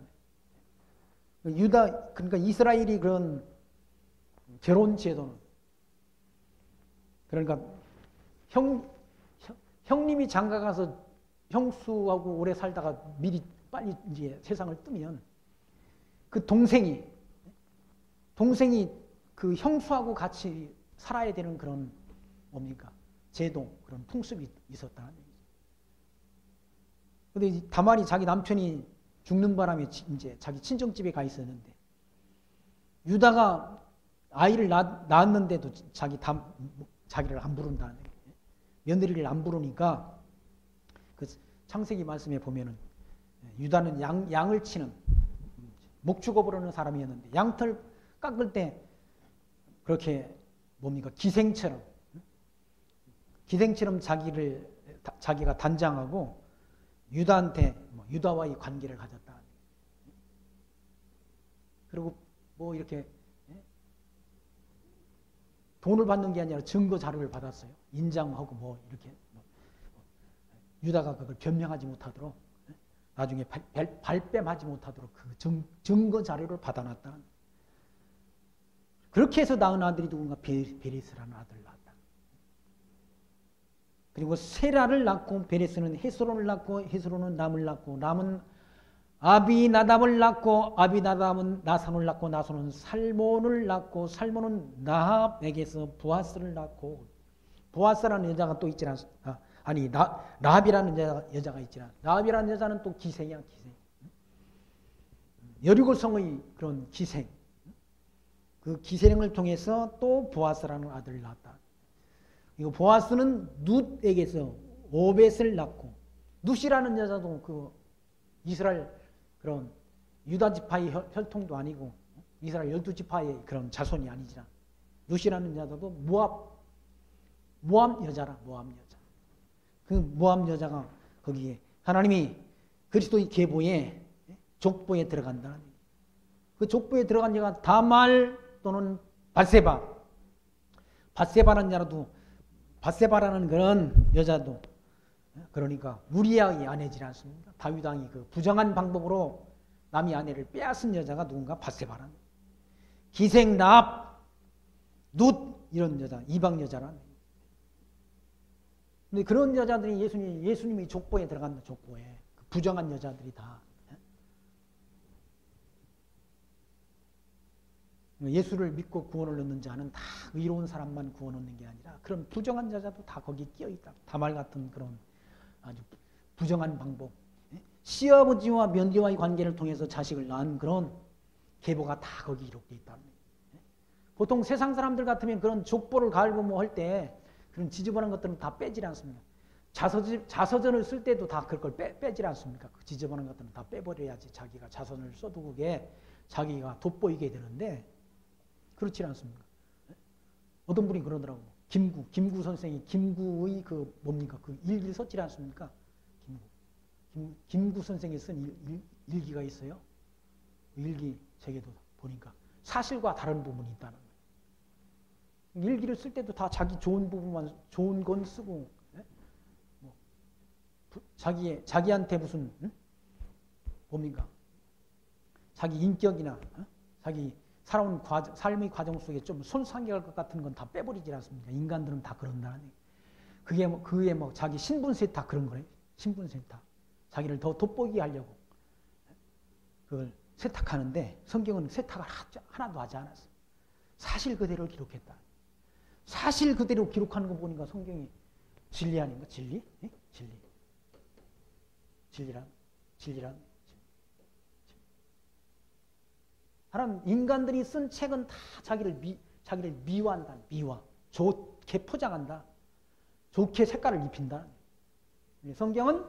유다 그러니까 이스라엘이 그런 결혼 제도는 그러니까 형님이 장가가서 형수하고 오래 살다가 미리 빨리 이제 세상을 뜨면 그 동생이 그 형수하고 같이 살아야 되는 그런 뭡니까? 제도, 그런 풍습이 있었다는 얘기죠. 근데 다말이 자기 남편이 죽는 바람에 이제 자기 친정집에 가 있었는데 유다가 아이를 낳았는데도 자기를 안 부른다는 얘기예요. 며느리를 안 부르니까 그 창세기 말씀에 보면은 유다는 양을 치는 목축업을 하는 사람이었는데 양털 깎을 때 그렇게 뭡니까 기생처럼 자기가 단장하고 유다한테 유다와의 관계를 가졌다. 그리고 뭐 이렇게 돈을 받는 게 아니라 증거 자료를 받았어요. 인장하고 뭐 이렇게 유다가 그걸 변명하지 못하도록 나중에 발뺌하지 못하도록 그 증거 자료를 받아놨다. 그렇게 해서 낳은 아들이 누군가 베레스라는 아들을 낳았다. 그리고 세라를 낳고 베레스는 헤스론을 낳고 헤스론은 남을 낳고 남은 아비나답을 낳고 아비나답은 나상을 낳고 나손은 살몬을 낳고 살몬은 나합에게서 보아스를 낳고 보아스라는 여자가 또 있지 않습니까? 아니 라합이라는 여자가 있지만 라합이라는 여자는 또 기생이야. 기생. 여리고 성의 그런 기생. 그 기생을 통해서 또 보아스라는 아들을 낳았다. 이거 보아스는 룻에게서 오벳을 낳고 룻이라는 여자도 그 이스라엘 그런 유다 지파의 혈통도 아니고 이스라엘 12지파의 그런 자손이 아니지만 룻이라는 여자도 모압 여자라. 모압 여자. 그 모압 여자가 거기에 하나님이 그리스도의 계보에 족보에 들어간다. 그 족보에 들어간 자가 다말 또는 밧세바라는 그런 여자도 그러니까 우리아의 아내지 않습니까? 다윗 왕이 그 부정한 방법으로 남의 아내를 빼앗은 여자가 누군가 밧세바라는 기생 라합 룻 이런 여자 이방 여자라는. 근데 그런 여자들이 예수님의 족보에 들어간다. 족보에 그 부정한 여자들이 다 예수를 믿고 구원을 얻는 자는 다 의로운 사람만 구원 얻는 게 아니라 그런 부정한 자도 다 거기에 끼어 있다. 다말 같은 그런 아주 부정한 방법. 시아버지와 며느리와의 관계를 통해서 자식을 낳은 그런 계보가 다 거기 기록되어 있다. 보통 세상 사람들 같으면 그런 족보를 갈고 뭐 할 때 그런 지저분한 것들은 다 빼질 않습니다. 자서전을 쓸 때도 다 그걸 빼질 않습니까? 그 지저분한 것들은 다 빼버려야지 자기가 자서전을 써도 그게 자기가 돋보이게 되는데 그렇지 않습니까? 어떤 분이 그러더라고. 김구 선생이 김구의 그 뭡니까? 그 일기를 썼지 않습니까? 김구 선생이 쓴 일기가 있어요. 일기 책에도 보니까 사실과 다른 부분이 있다는 거예요. 일기를 쓸 때도 다 자기 좋은 부분만 좋은 건 쓰고 뭐 자기한테 무슨 뭡니까? 자기 인격이나 자기 살아온 삶의 과정 속에 좀 손상할 것 같은 건 다 빼버리지 않습니까? 인간들은 다 그런다는 얘기예요. 그게 뭐 자기 신분 세탁 그런 거예요. 신분 세탁. 자기를 더 돋보이게 하려고 그걸 세탁하는데 성경은 세탁을 하나도 하지 않았어요. 사실 그대로 기록했다. 사실 그대로 기록하는 거 보니까 성경이 진리 아닌가? 진리? 네? 진리란. 하나님 인간들이 쓴 책은 다 자기를 미화한다. 미화. 좋게 포장한다. 좋게 색깔을 입힌다. 성경은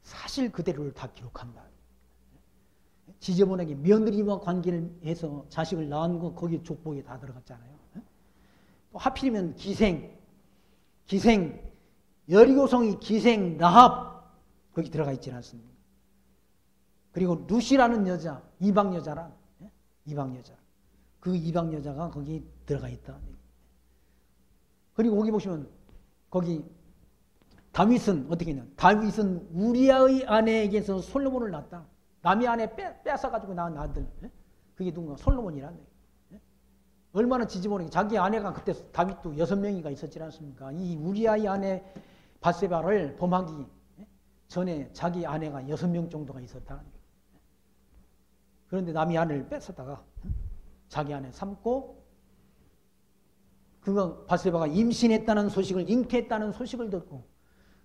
사실 그대로를 다 기록한다. 지저분하게 며느리와 관계를 해서 자식을 낳은 거 거기 족보에 다 들어갔잖아요. 또 하필이면 기생, 여리고성이 기생, 라합 거기 들어가 있지 않습니까? 그리고 루시라는 여자, 이방 여자라, 이방 여자. 그 이방 여자가 거기 들어가 있다. 그리고 거기 보시면 거기 다윗은 어떻게 했냐? 다윗은 우리아의 아내에게서 솔로몬을 낳았다. 남의 아내 뺏어가지고 낳은 아들. 그게 누군가? 솔로몬이라네. 얼마나 지지모르게 자기 아내가 그때 다윗도 6명이가 있었지 않습니까? 이 우리아의 아내 밧세바를 범하기 전에 자기 아내가 6명 정도가 있었다. 그런데 남의 아내를 뺏었다가 자기 아내 삼고 그거 밧세바가 임신했다는 소식을 잉태했다는 소식을 듣고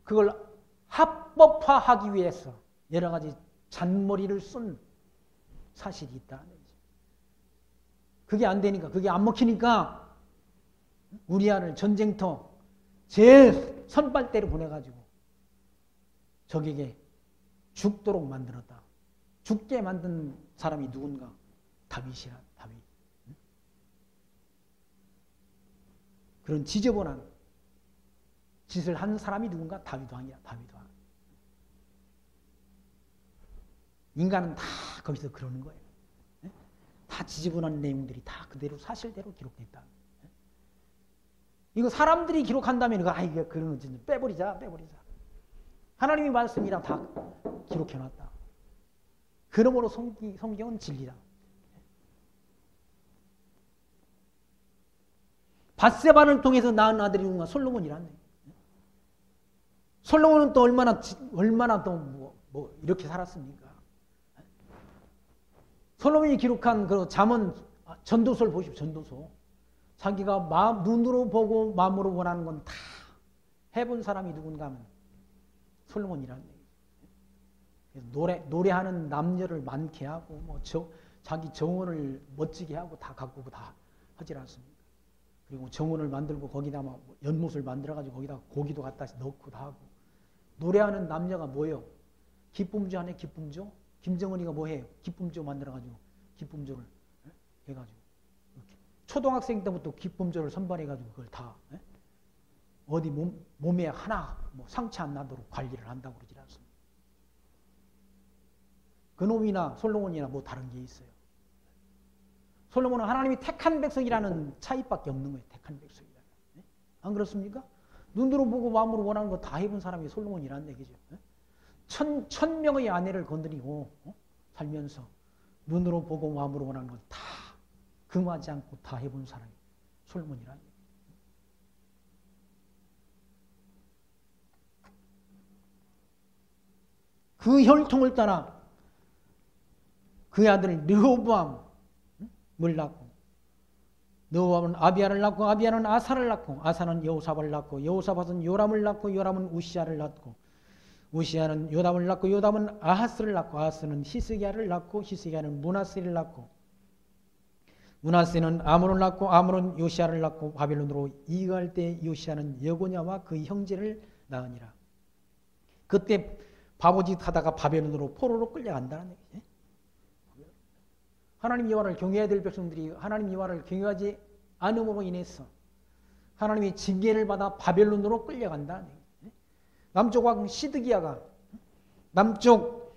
그걸 합법화하기 위해서 여러 가지 잔머리를 쓴 사실이 있다. 그게 안 되니까 그게 안 먹히니까 우리아를 전쟁터 제일 선발대로 보내가지고 적에게 죽도록 만들었다. 죽게 만든 사람이 누군가? 다윗이라. 다윗. 그런 지저분한 짓을 한 사람이 누군가? 다윗 왕이야. 다윗 왕. 인간은 다 거기서 그러는 거예요. 다 지저분한 내용들이 다 그대로 사실대로 기록됐다. 이거 사람들이 기록한다면 이거 그런 거 빼버리자. 하나님이 말씀이라 다 기록해놨다. 그러므로 성경은 진리다. 밧세바를 통해서 낳은 아들이 누군가? 솔로몬이라네. 솔로몬은 또 얼마나 또 뭐 이렇게 살았습니까? 솔로몬이 기록한 그 잠언 전도서를 보십시오. 전도서. 자기가 눈으로 보고 마음으로 원하는 건 다 해본 사람이 누군가 하면 솔로몬이라는 얘기예요. 노래하는 남녀를 많게 하고 뭐 자기 정원을 멋지게 하고 다 가꾸고 다 하질 않습니까? 그리고 정원을 만들고 거기다 막 연못을 만들어가지고 거기다 고기도 갖다 넣고 다 하고 노래하는 남녀가 뭐예요? 기쁨주 안에 기쁨주? 김정은이가 뭐 해요? 기쁨주 만들어가지고 기쁨주를 해가지고 초등학생 때부터 기쁨주를 선발해가지고 그걸 다 어디 몸에 하나 뭐 상처 안 나도록 관리를 한다고 그러지 않습니까? 그놈이나 솔로몬이나 뭐 다른 게 있어요. 솔로몬은 하나님이 택한 백성이라는 차이밖에 없는 거예요. 택한 백성이라는. 안 그렇습니까? 눈으로 보고 마음으로 원하는 거 다 해본 사람이 솔로몬이라는 얘기죠. 천 명의 아내를 건드리고 살면서 눈으로 보고 마음으로 원하는 건 다 금하지 않고 다 해본 사람이 솔로몬이라는 얘기죠. 그 혈통을 따라 그 아들 르호보암 낳고, 느호함은 아비야를 낳고, 아비야는 아사를 낳고, 아사는 여호사밧을 낳고, 여호사밧은 요람을 낳고, 요람은 우시야를 낳고, 우시야는 요담을 낳고, 요담은 아하스를 낳고, 아하스는 히스기야를 낳고, 히스기야는 므낫세를 낳고, 므낫세는 아몬을 낳고, 아몬은 요시야를 낳고, 바벨론으로 이갈 때 요시야는 여고냐와 그 형제를 낳으니라. 그때 바보짓 하다가 바벨론으로 포로로 끌려간다는 얘기지. 하나님 여호와를 경외해야 될 백성들이 하나님 여호와를 경외하지 않음으로 인해서 하나님의 징계를 받아 바벨론으로 끌려간다는 얘기지. 남쪽 왕 시드기야가, 남쪽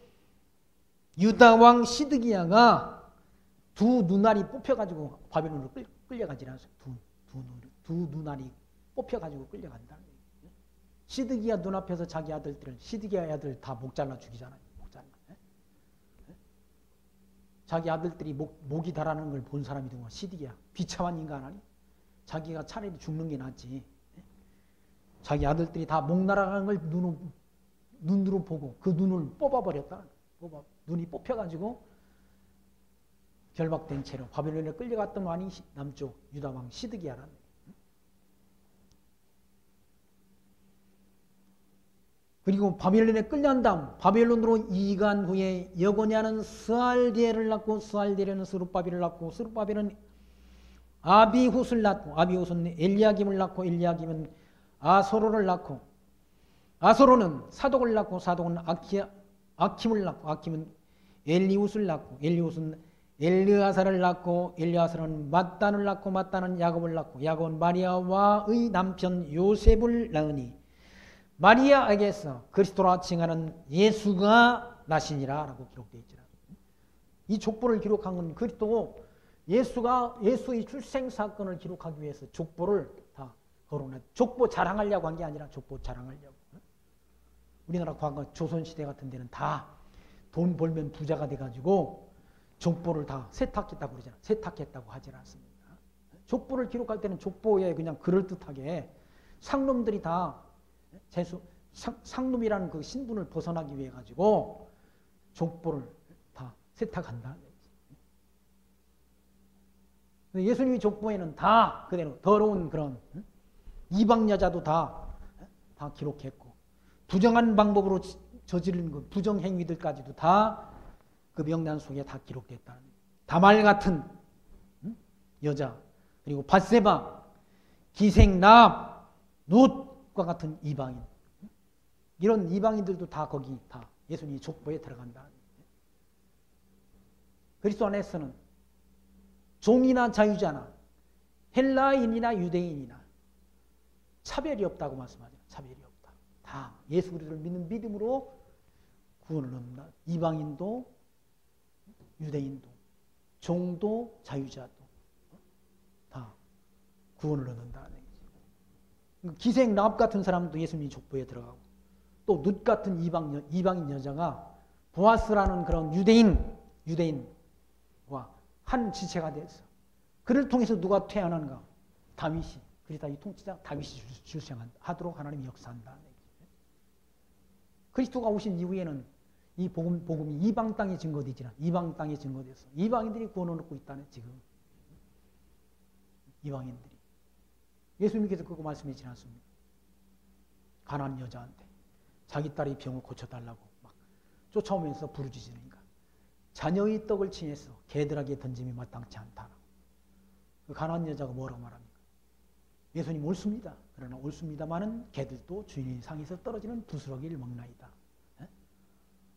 유다 왕 시드기야가 두 눈알이 뽑혀가지고 바벨론으로 끌려가지 않았어요. 두 눈알이 뽑혀가지고 끌려간다. 시드기야 눈앞에서 자기 아들들을, 시드기야 아들 다 목 잘라 죽이잖아요. 목 잘라. 자기 아들들이 목이 다라는 걸 본 사람이 누구야? 시드기야. 비참한 인간 아니? 자기가 차라리 죽는 게 낫지. 자기 아들들이 다 목 날아가는 걸 눈으로 보고 그 눈을 뽑아버렸다. 눈이 뽑혀가지고 결박된 채로 바벨론에 끌려갔던 왕이 남쪽 유다왕 시드기야라는. 그리고 바벨론에 끌려간 다음 바벨론으로 이간 후에 여고냐는 스알디엘을 낳고, 스알디엘은 스룹바벨을 낳고, 스룹바벨은 아비훗을 낳고, 아비훗은 엘리야김을 낳고, 엘리야김은 아소로를 낳고, 아소로는 사독을 낳고, 사독은 아킴을 낳고, 아킴은 엘리훗을 낳고, 엘리훗은 엘르아사를 낳고, 엘르아사는 mat단을 낳고, mat단은 야곱을 낳고, 야곱은 마리아와의 남편 요셉을 낳으니 마리아에게서 그리스도라 칭하는 예수가 나시니라 라고 기록되어 있죠. 이 족보를 기록한 건 그리스도고, 예수의 출생 사건을 기록하기 위해서 족보를 다 거론해. 족보 자랑하려고 한 게 아니라 족보 자랑하려고. 우리나라 과거 조선시대 같은 데는 다 돈 벌면 부자가 돼가지고 족보를 다 세탁했다고 그러잖아. 세탁했다고 하질 않습니다. 족보를 기록할 때는 족보에 그냥 그럴듯하게 상놈들이 다 상놈이라는 그 신분을 벗어나기 위해 가지고 족보를 다 세탁한다. 예수님의 족보에는 다 그대로 더러운 그런 이방 여자도 다 기록했고, 부정한 방법으로 저지른 그 부정 행위들까지도 다 그 명단 속에 다 기록됐다는. 다말 같은 여자, 그리고 밧세바, 기생, 라합, 룻과 같은 이방인, 이런 이방인들도 다 거기 다 예수님의 족보에 들어간다. 그리스도 안에서는 종이나 자유자나 헬라인이나 유대인이나 차별이 없다고 말씀하죠. 차별이 없다. 다 예수 그리스도를 믿는 믿음으로 구원을 얻는다. 이방인도 유대인도 종도 자유자도 다 구원을 얻는다. 기생 라합 같은 사람도 예수님의 족보에 들어가고, 또 룻 같은 이방인 여자가 보아스라는 그런 유대인과 한 지체가 됐어. 그를 통해서 누가 태어난가? 다윗이, 그리스도의 통치자 다윗이 출생하도록 하나님이 역사한다. 그리스도가 오신 이후에는 이 복음이 이방 땅에 증거되지라. 이방 땅에 증거돼서 이방인들이 구원을 얻고 있다네. 지금 이방인들이. 예수님께서 그거 말씀하시지 않습니까? 가난한 여자한테 자기 딸의 병을 고쳐달라고 막 쫓아오면서 부르짖으니까 자녀의 떡을 치해서 개들에게 던짐이 마땅치 않다라고. 그 가난한 여자가 뭐라고 말합니까? 예수님 옳습니다. 그러나 옳습니다마는 개들도 주인의 상에서 떨어지는 부스러기를 먹나이다.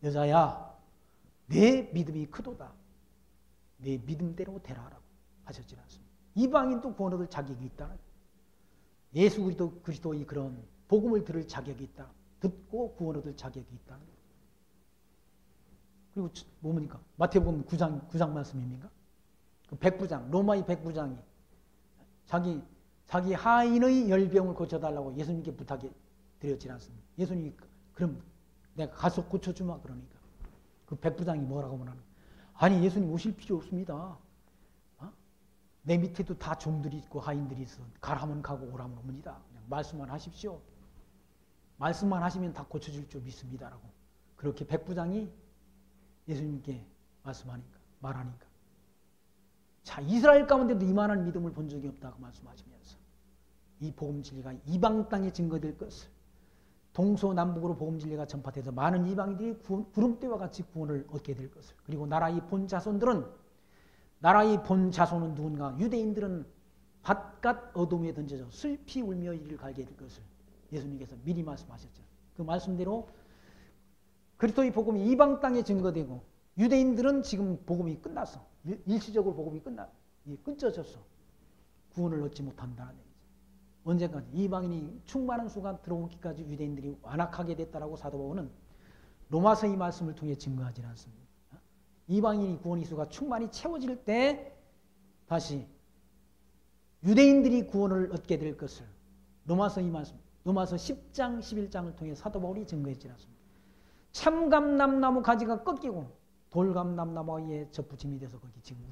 여자야, 내 믿음이 크도다. 내 믿음대로 되라라고 하셨지 않습니까? 이방인도 구원 얻을 자격이 있다. 예수 그리스도의 그런 복음을 들을 자격이 있다. 듣고 구원 얻을 자격이 있다. 그리고 뭡니까? 마태복음 9장 말씀입니까? 그 백부장, 로마의 백부장이 자기 하인의 열병을 고쳐달라고 예수님께 부탁해 드렸지 않습니까? 예수님이 그럼 내가 가서 고쳐주마 그러니까 그 백부장이 뭐라고 말하는? 아니 예수님 오실 필요 없습니다. 내 밑에도 다 종들이 있고 하인들이 있어. 가라면 가고 오라면 옵니다. 그냥 말씀만 하십시오. 말씀만 하시면 다 고쳐줄 줄 믿습니다라고. 그렇게 백부장이 예수님께 말하니까 자, 이스라엘 가운데도 이만한 믿음을 본 적이 없다고 말씀하시면서 이 복음 진리가 이방 땅에 증거될 것을, 동서남북으로 복음 진리가 전파돼서 많은 이방인들이 구름대와 같이 구원을 얻게 될 것을, 그리고 나라의 본 자손은 누군가? 유대인들은 바깥 어둠에 던져져 슬피 울며 이를 갈게 될 것을 예수님께서 미리 말씀하셨죠. 그 말씀대로 그리스도의 복음이 이방 땅에 증거되고, 유대인들은 지금 복음이 끝났어. 일시적으로 복음이 끊어졌어. 구원을 얻지 못한다는 얘기죠. 언제까지? 이방인이 충만한 수가 들어오기까지 유대인들이 완악하게 됐다라고 사도 바울은 로마서의 말씀을 통해 증거하지 않습니다. 이방인이 구원 이수가 충만히 채워질 때 다시 유대인들이 구원을 얻게 될 것을 로마서의 말씀, 로마서 10장, 11장을 통해 사도 바울이 증거했지 않습니다. 참감람나무 가지가 꺾이고 돌감람나무에 접붙임이 돼서 거기 지금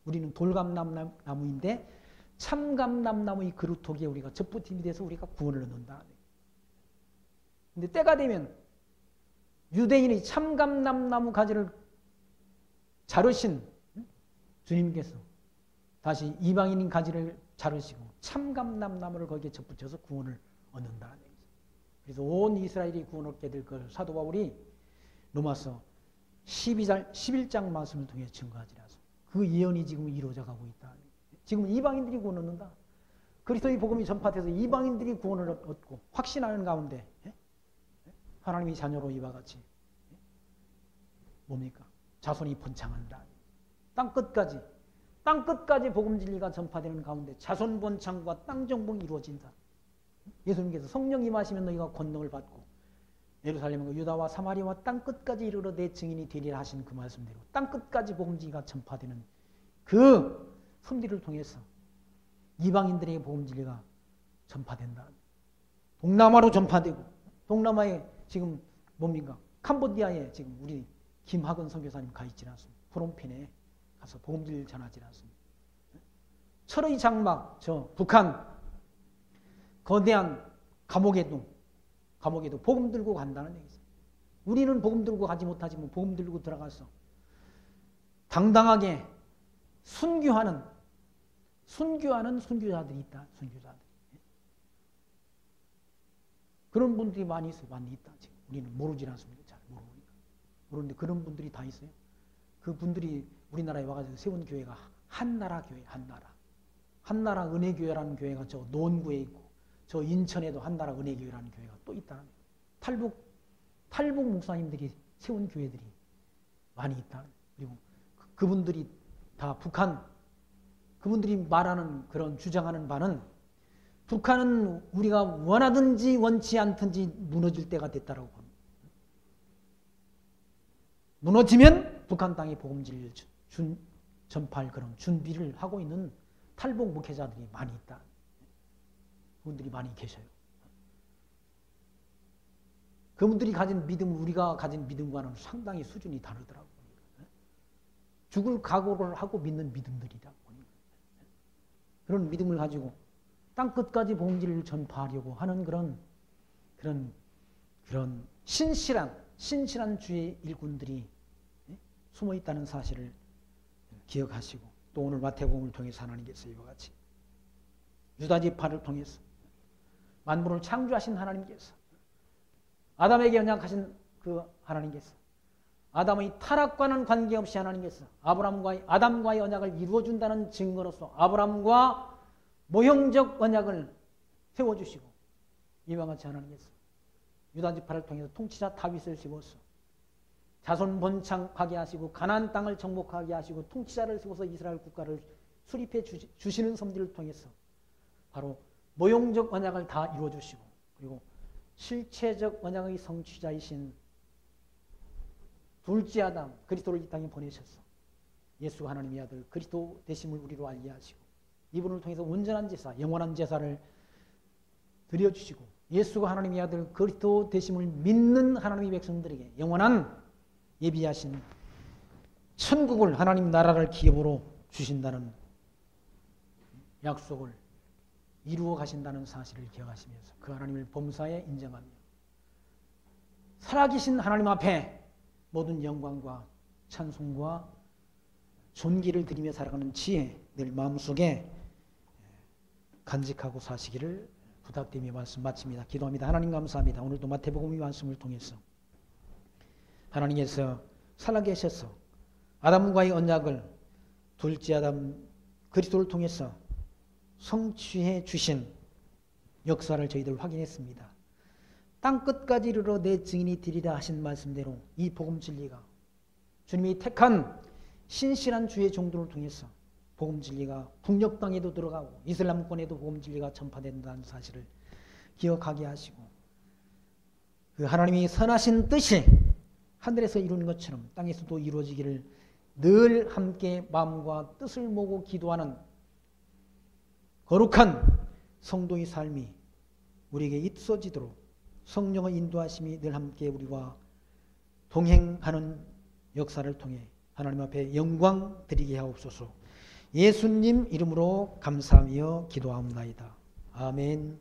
우리는 돌감람나무인데 참감람나무의 그루터기에 우리가 접붙임이 돼서 우리가 구원을 얻는다. 근데 때가 되면 유대인이 참감람나무 가지를 자르신 주님께서 다시 이방인인 가지를 자르시고 참감람나무를 거기에 접붙여서 구원을 얻는다는 얘기죠. 그래서 온 이스라엘이 구원 얻게 될 걸 사도 바울이 로마서 11장 말씀을 통해 증거하지 않습니다. 그 예언이 지금 이루어져 가고 있다. 지금 이방인들이 구원 얻는다. 그리스도의 복음이 전파돼서 이방인들이 구원을 얻고 확신하는 가운데 하나님의 자녀로 이와 같이 뭡니까? 자손이 번창한다. 땅끝까지 복음 진리가 전파되는 가운데 자손 번창과 땅 정복이 이루어진다. 예수님께서 성령 임하시면 너희가 권능을 받고 예루살렘과 유다와 사마리아와 땅끝까지 이르러 내 증인이 되리라 하신 그 말씀대로 땅끝까지 복음 진리가 전파되는 그 섭리를 통해서 이방인들에게 복음 진리가 전파된다. 동남아로 전파되고, 동남아에 지금 뭡니까? 캄보디아에 지금 우리 김학은 선교사님 가 있지 않습니다. 프롬펜에 가서 복음 진리를 전하지 않습니다. 철의 장막, 북한 거대한 감옥에도 복음 들고 간다는 얘기죠. 우리는 복음 들고 가지 못하지만 복음 들고 들어가서 당당하게 순교하는 순교자들이 있다. 순교자들. 그런 분들이 많이 있어요. 많이 있다. 지금 우리는 모르지 않습니까? 잘 모르니까. 그런데 그런 분들이 다 있어요. 그 분들이 우리나라에 와가지고 세운 교회가 한나라 교회, 한나라 은혜교회라는 교회가 저 노원구에 있고, 저 인천에도 한나라 은혜교회라는 교회가 또 있다는 거예요. 탈북 목사님들이 세운 교회들이 많이 있다. 그리고 그분들이 다 그분들이 말하는 그런 주장하는 바는 북한은 우리가 원하든지 원치 않든지 무너질 때가 됐다라고 합니다. 무너지면 북한 땅에 복음 진리를 전파할 그런 준비를 하고 있는 탈북 목회자들이 많이 있다. 그분들이 많이 계셔요. 그분들이 가진 믿음, 우리가 가진 믿음과는 상당히 수준이 다르더라고요. 죽을 각오를 하고 믿는 믿음들이다. 그런 믿음을 가지고 땅끝까지 복음 진리를 전파하려고 하는 그런 신실한 주의 일꾼들이 숨어 있다는 사실을 기억하시고, 또 오늘 마태복음을 통해서 하나님께서 이와 같이 유다 지파를 통해서 만물을 창조하신 하나님께서, 아담에게 언약하신 그 하나님께서, 아담의 타락과는 관계없이 하나님께서 아담과의 언약을 이루어준다는 증거로서 아브라함과 모형적 언약을 세워주시고, 이와 같이 하나님께서 유다 지파를 통해서 통치자 다윗을 세워서 자손 번창하게 하시고 가나안 땅을 정복하게 하시고 통치자를 세워서 이스라엘 국가를 수립해 주시는 섭리를 통해서 바로 모형적 언약을 다 이루어주시고, 그리고 실체적 언약의 성취자이신 둘째 아담 그리스도를 이 땅에 보내셔서 예수가 하나님의 아들 그리스도 되심을 우리로 알게 하시고, 이분을 통해서 온전한 제사, 영원한 제사를 드려주시고, 예수가 하나님의 아들 그리스도 되심을 믿는 하나님의 백성들에게 영원한 예비하신 천국을, 하나님 나라를 기업으로 주신다는 약속을 이루어 가신다는 사실을 기억하시면서 그 하나님을 범사에 인정하며 살아계신 하나님 앞에 모든 영광과 찬송과 존귀를 드리며 살아가는 지혜 늘 마음속에 간직하고 사시기를 부탁드리며 말씀 마칩니다. 기도합니다. 하나님 감사합니다. 오늘도 마태복음 이 말씀을 통해서 하나님께서 살아계셔서 아담과의 언약을 둘째 아담 그리스도를 통해서 성취해 주신 역사를 저희들 확인했습니다. 땅끝까지 이르러 내 증인이 되리라 하신 말씀대로 이 복음 진리가 주님이 택한 신실한 주의 종들을 통해서 복음 진리가 북녘 땅에도 들어가고 이슬람권에도 복음 진리가 전파된다는 사실을 기억하게 하시고 그 하나님이 선하신 뜻이 하늘에서 이루는 것처럼 땅에서도 이루어지기를 늘 함께 마음과 뜻을 모으고 기도하는 거룩한 성도의 삶이 우리에게 있어지도록 성령의 인도하심이 늘 함께 우리와 동행하는 역사를 통해 하나님 앞에 영광 드리게 하옵소서. 예수님 이름으로 감사하며 기도하옵나이다. 아멘.